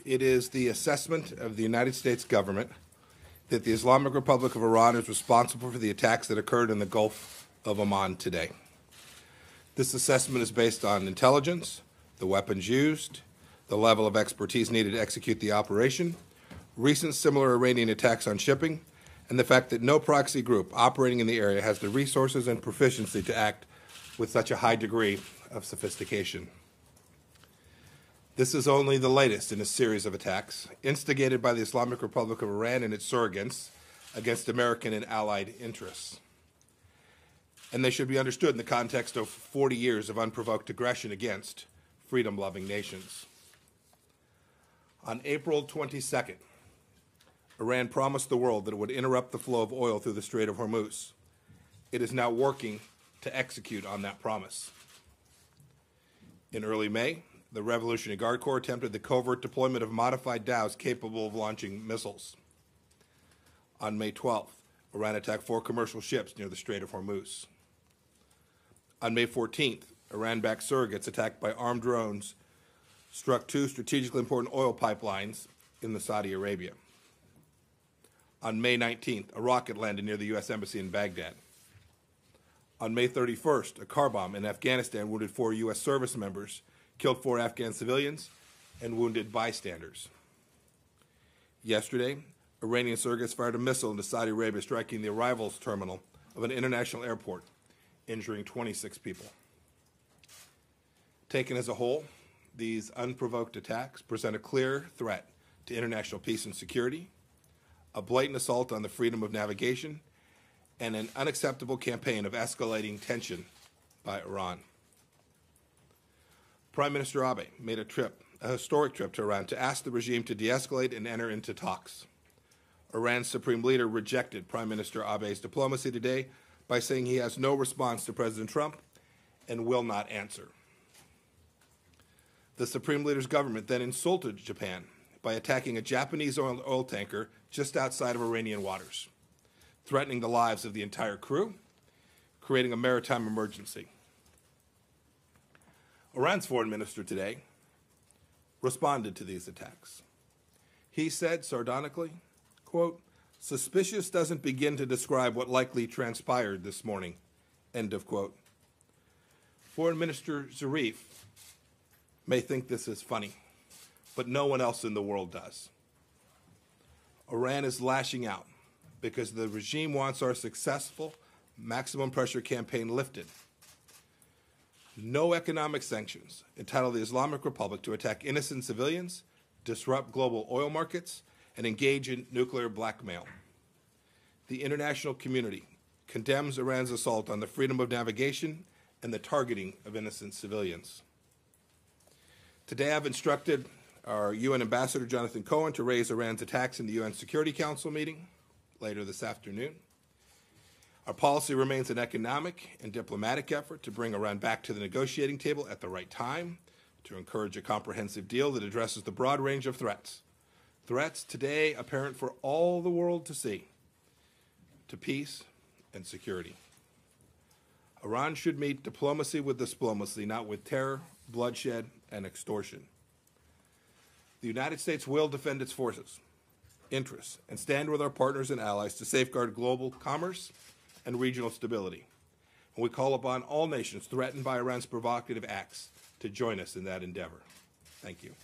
It is the assessment of the United States government that the Islamic Republic of Iran is responsible for the attacks that occurred in the Gulf of Oman today. This assessment is based on intelligence, the weapons used, the level of expertise needed to execute the operation, recent similar Iranian attacks on shipping, and the fact that no proxy group operating in the area has the resources and proficiency to act with such a high degree of sophistication. This is only the latest in a series of attacks instigated by the Islamic Republic of Iran and its surrogates against American and allied interests. And they should be understood in the context of 40 years of unprovoked aggression against freedom-loving nations. On April 22nd, Iran promised the world that it would interrupt the flow of oil through the Strait of Hormuz. It is now working to execute on that promise. In early May, the Revolutionary Guard Corps attempted the covert deployment of modified dhows capable of launching missiles. On May 12th, Iran attacked 4 commercial ships near the Strait of Hormuz. On May 14th, Iran-backed surrogates attacked by armed drones struck 2 strategically important oil pipelines in Saudi Arabia. On May 19th, a rocket landed near the U.S. Embassy in Baghdad. On May 31st, a car bomb in Afghanistan wounded 4 U.S. service members, killed 4 Afghan civilians, and wounded bystanders. Yesterday, Iranian surrogates fired a missile into Saudi Arabia, striking the arrivals terminal of an international airport, injuring 26 people. Taken as a whole, these unprovoked attacks present a clear threat to international peace and security, a blatant assault on the freedom of navigation, and an unacceptable campaign of escalating tension by Iran. Prime Minister Abe made a historic trip to Iran to ask the regime to de-escalate and enter into talks. Iran's supreme leader rejected Prime Minister Abe's diplomacy today by saying he has no response to President Trump and will not answer. The supreme leader's government then insulted Japan by attacking a Japanese oil tanker just outside of Iranian waters, threatening the lives of the entire crew, creating a maritime emergency. Iran's foreign minister today responded to these attacks. He said sardonically, quote, "Suspicious doesn't begin to describe what likely transpired this morning," end of quote. Foreign Minister Zarif may think this is funny, but no one else in the world does. Iran is lashing out because the regime wants our successful maximum pressure campaign lifted. No economic sanctions entitle the Islamic Republic to attack innocent civilians, disrupt global oil markets, and engage in nuclear blackmail. The international community condemns Iran's assault on the freedom of navigation and the targeting of innocent civilians. Today I've instructed our UN Ambassador Jonathan Cohen to raise Iran's attacks in the UN Security Council meeting later this afternoon. Our policy remains an economic and diplomatic effort to bring Iran back to the negotiating table at the right time, to encourage a comprehensive deal that addresses the broad range of threats. Threats today apparent for all the world to see, to peace and security. Iran should meet diplomacy with diplomacy, not with terror, bloodshed, and extortion. The United States will defend its forces, interests, and stand with our partners and allies to safeguard global commerce and regional stability. And we call upon all nations threatened by Iran's provocative acts to join us in that endeavor. Thank you.